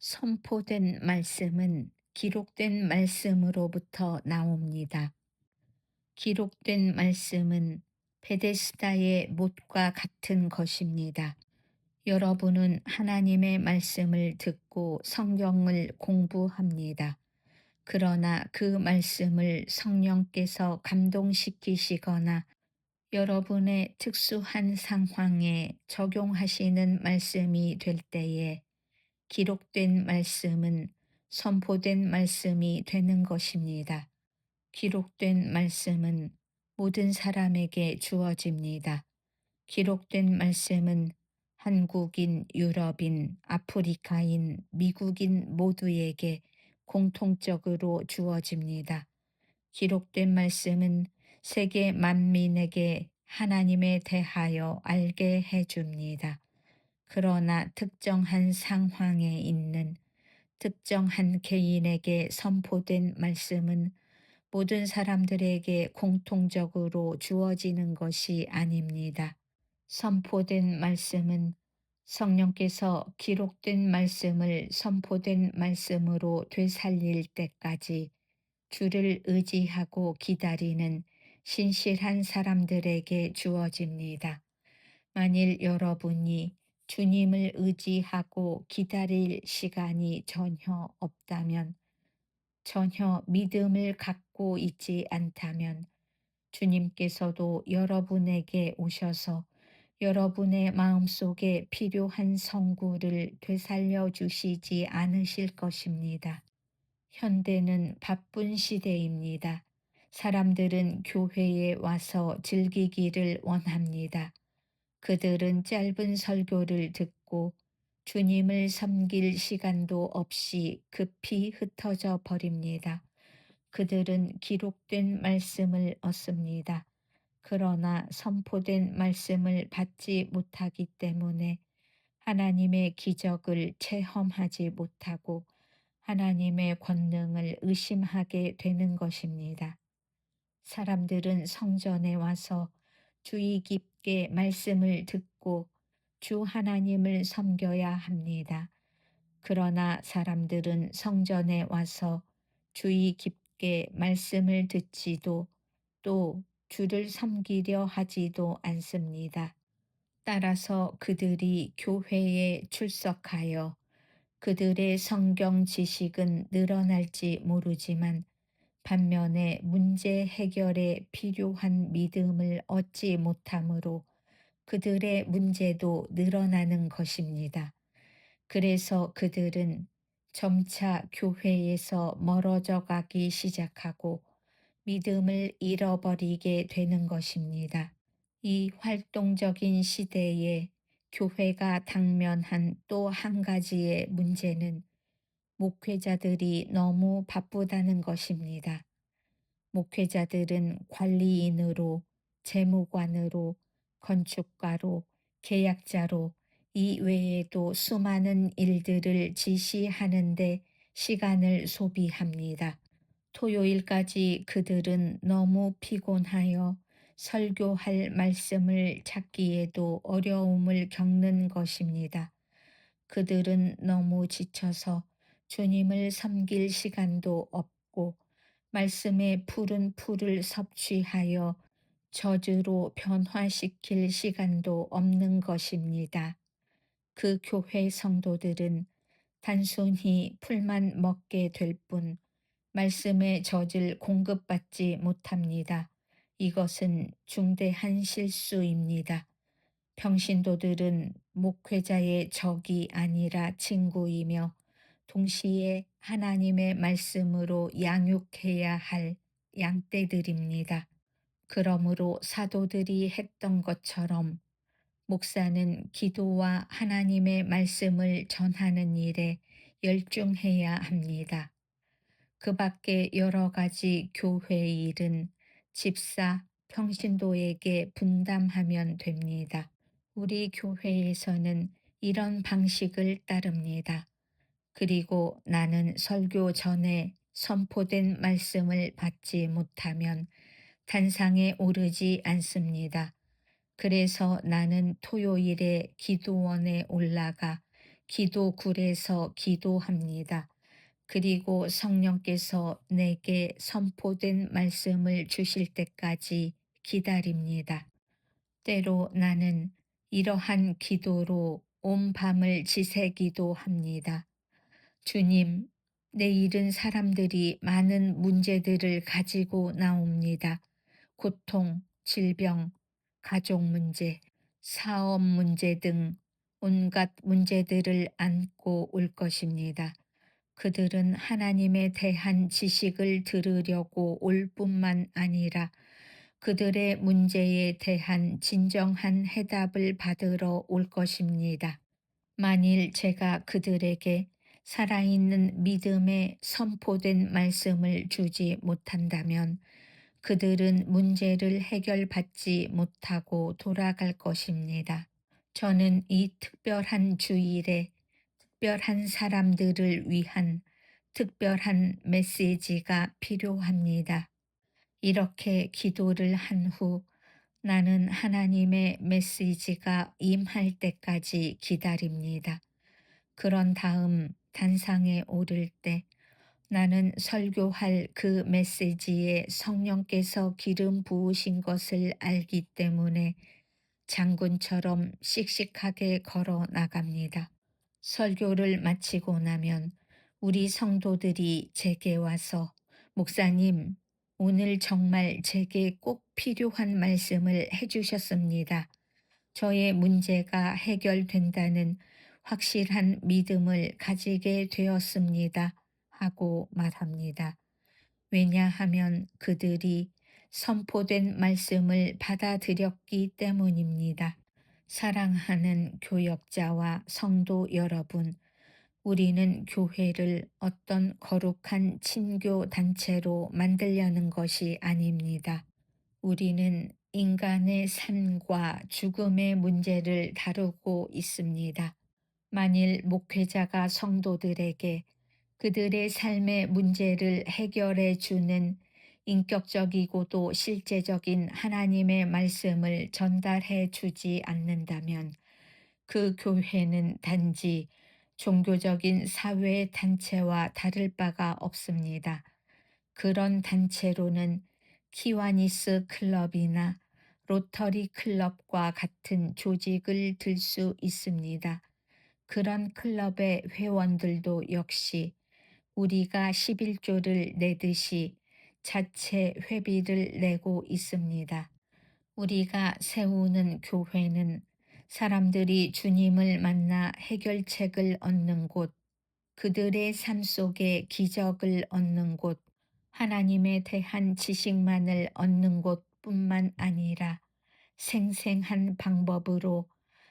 선포된 말씀은 기록된 말씀으로부터 나옵니다. 기록된 말씀은 베데스다의 못과 같은 것입니다. 여러분은 하나님의 말씀을 듣고 성경을 공부합니다. 그러나 그 말씀을 성령께서 감동시키시거나 여러분의 특수한 상황에 적용하시는 말씀이 될 때에 기록된 말씀은 선포된 말씀이 되는 것입니다. 기록된 말씀은 모든 사람에게 주어집니다. 기록된 말씀은 한국인, 유럽인, 아프리카인, 미국인 모두에게 공통적으로 주어집니다. 기록된 말씀은 세계 만민에게 하나님에 대하여 알게 해줍니다. 그러나 특정한 상황에 있는 특정한 개인에게 선포된 말씀은 모든 사람들에게 공통적으로 주어지는 것이 아닙니다. 선포된 말씀은 성령께서 기록된 말씀을 선포된 말씀으로 되살릴 때까지 주를 의지하고 기다리는 신실한 사람들에게 주어집니다. 만일 여러분이 주님을 의지하고 기다릴 시간이 전혀 없다면, 전혀 믿음을 갖고 있지 않다면, 주님께서도 여러분에게 오셔서 여러분의 마음속에 필요한 성구를 되살려 주시지 않으실 것입니다. 현대는 바쁜 시대입니다. 사람들은 교회에 와서 즐기기를 원합니다. 그들은 짧은 설교를 듣고 주님을 섬길 시간도 없이 급히 흩어져 버립니다. 그들은 기록된 말씀을 얻습니다. 그러나 선포된 말씀을 받지 못하기 때문에 하나님의 기적을 체험하지 못하고 하나님의 권능을 의심하게 되는 것입니다. 사람들은 성전에 와서 주의 깊게 말씀을 듣고 주 하나님을 섬겨야 합니다. 그러나 사람들은 성전에 와서 주의 깊게 말씀을 듣지도 또 주를 섬기려 하지도 않습니다. 따라서 그들이 교회에 출석하여 그들의 성경 지식은 늘어날지 모르지만 반면에 문제 해결에 필요한 믿음을 얻지 못하므로 그들의 문제도 늘어나는 것입니다. 그래서 그들은 점차 교회에서 멀어져 가기 시작하고 믿음을 잃어버리게 되는 것입니다. 이 활동적인 시대에 교회가 당면한 또 한 가지의 문제는 목회자들이 너무 바쁘다는 것입니다. 목회자들은 관리인으로, 재무관으로, 건축가로, 계약자로 이 외에도 수많은 일들을 지시하는데 시간을 소비합니다. 토요일까지 그들은 너무 피곤하여 설교할 말씀을 찾기에도 어려움을 겪는 것입니다. 그들은 너무 지쳐서 주님을 섬길 시간도 없고 말씀의 푸른 풀을 섭취하여 저주로 변화시킬 시간도 없는 것입니다. 그 교회 성도들은 단순히 풀만 먹게 될 뿐 말씀의 젖을 공급받지 못합니다. 이것은 중대한 실수입니다. 평신도들은 목회자의 적이 아니라 친구이며 동시에 하나님의 말씀으로 양육해야 할 양떼들입니다. 그러므로 사도들이 했던 것처럼 목사는 기도와 하나님의 말씀을 전하는 일에 열중해야 합니다. 그 밖에 여러 가지 교회 일은 집사, 평신도에게 분담하면 됩니다. 우리 교회에서는 이런 방식을 따릅니다. 그리고 나는 설교 전에 선포된 말씀을 받지 못하면 단상에 오르지 않습니다. 그래서 나는 토요일에 기도원에 올라가 기도굴에서 기도합니다. 그리고 성령께서 내게 선포된 말씀을 주실 때까지 기다립니다. 때로 나는 이러한 기도로 온 밤을 지새기도 합니다. 주님, 내일은 사람들이 많은 문제들을 가지고 나옵니다. 고통, 질병, 가족 문제, 사업 문제 등 온갖 문제들을 안고 올 것입니다. 그들은 하나님에 대한 지식을 들으려고 올 뿐만 아니라 그들의 문제에 대한 진정한 해답을 받으러 올 것입니다. 만일 제가 그들에게 살아있는 믿음에 선포된 말씀을 주지 못한다면 그들은 문제를 해결받지 못하고 돌아갈 것입니다. 저는 이 특별한 주일에 특별한 사람들을 위한 특별한 메시지가 필요합니다. 이렇게 기도를 한 후 나는 하나님의 메시지가 임할 때까지 기다립니다. 그런 다음 단상에 오를 때 나는 설교할 그 메시지에 성령께서 기름 부으신 것을 알기 때문에 장군처럼 씩씩하게 걸어 나갑니다. 설교를 마치고 나면 우리 성도들이 제게 와서 목사님, 오늘 정말 제게 꼭 필요한 말씀을 해주셨습니다. 저의 문제가 해결된다는 확실한 믿음을 가지게 되었습니다. 하고 말합니다. 왜냐하면 그들이 선포된 말씀을 받아들였기 때문입니다. 사랑하는 교역자와 성도 여러분, 우리는 교회를 어떤 거룩한 친교 단체로 만들려는 것이 아닙니다. 우리는 인간의 삶과 죽음의 문제를 다루고 있습니다. 만일 목회자가 성도들에게 그들의 삶의 문제를 해결해 주는 인격적이고도 실제적인 하나님의 말씀을 전달해 주지 않는다면 그 교회는 단지 종교적인 사회 단체와 다를 바가 없습니다. 그런 단체로는 키와니스 클럽이나 로터리 클럽과 같은 조직을 들 수 있습니다. 그런 클럽의 회원들도 역시 우리가 11조를 내듯이 자체 회비를 내고 있습니다. 우리가 세우는 교회는 사람들이 주님을 만나 해결책을 얻는 곳, 그들의 삶 속에 기적을 얻는 곳, 하나님에 대한 지식만을 얻는 곳뿐만 아니라 생생한 방법으로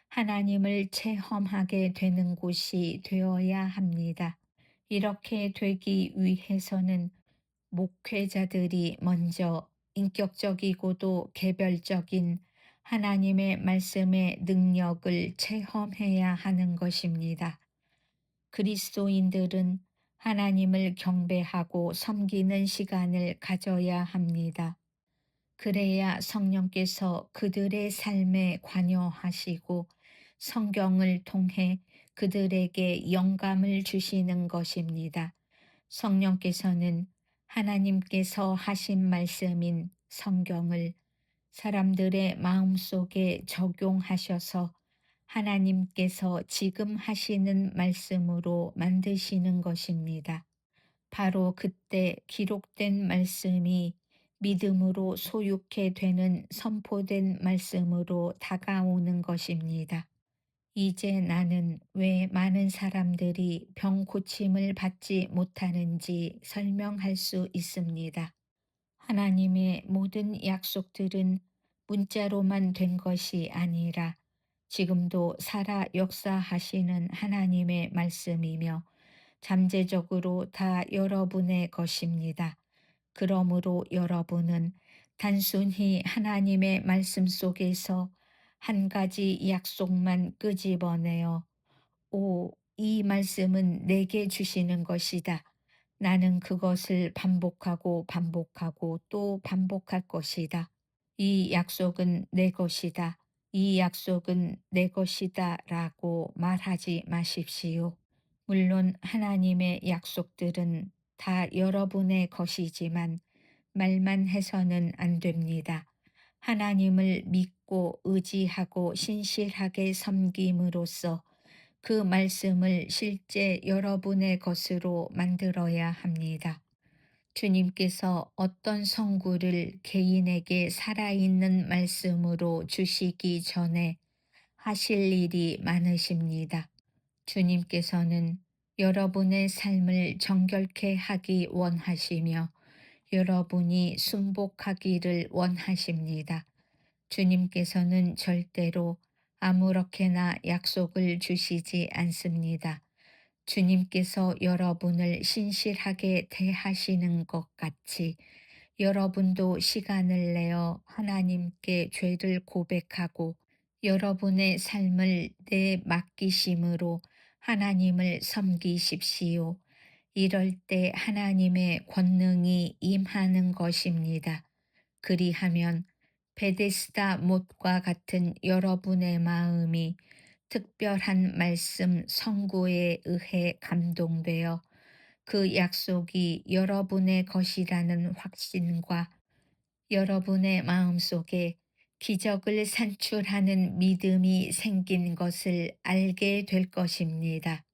하나님을 체험하게 되는 곳이 되어야 합니다. 이렇게 되기 위해서는 목회자들이 먼저 인격적이고도 개별적인 하나님의 말씀의 능력을 체험해야 하는 것입니다. 그리스도인들은 하나님을 경배하고 섬기는 시간을 가져야 합니다. 그래야 성령께서 그들의 삶에 관여하시고 성경을 통해 그들에게 영감을 주시는 것입니다. 성령께서는 하나님께서 하신 말씀인 성경을 사람들의 마음속에 적용하셔서 하나님께서 지금 하시는 말씀으로 만드시는 것입니다. 바로 그때 기록된 말씀이 믿음으로 소유케 되는 선포된 말씀으로 다가오는 것입니다. 이제 나는 왜 많은 사람들이 병 고침을 받지 못하는지 설명할 수 있습니다. 하나님의 모든 약속들은 문자로만 된 것이 아니라 지금도 살아 역사하시는 하나님의 말씀이며 잠재적으로 다 여러분의 것입니다. 그러므로 여러분은 단순히 하나님의 말씀 속에서 한 가지 약속만 끄집어내어 오, 이 말씀은 내게 주시는 것이다. 나는 그것을 반복하고 반복하고 또 반복할 것이다. 이 약속은 내 것이다. 이 약속은 내 것이다 라고 말하지 마십시오. 물론 하나님의 약속들은 다 여러분의 것이지만 말만 해서는 안 됩니다. 하나님을 믿고 의지하고 신실하게 섬김으로써 그 말씀을 실제 여러분의 것으로 만들어야 합니다. 주님께서 어떤 성구를 개인에게 살아있는 말씀으로 주시기 전에 하실 일이 많으십니다. 주님께서는 여러분의 삶을 정결케 하기 원하시며 여러분이 순복하기를 원하십니다. 주님께서는 절대로 아무렇게나 약속을 주시지 않습니다. 주님께서 여러분을 신실하게 대하시는 것 같이 여러분도 시간을 내어 하나님께 죄를 고백하고 여러분의 삶을 내 맡기심으로 하나님을 섬기십시오. 이럴 때 하나님의 권능이 임하는 것입니다. 그리하면 베데스다 못과 같은 여러분의 마음이 특별한 말씀 성구에 의해 감동되어 그 약속이 여러분의 것이라는 확신과 여러분의 마음속에 기적을 산출하는 믿음이 생긴 것을 알게 될 것입니다.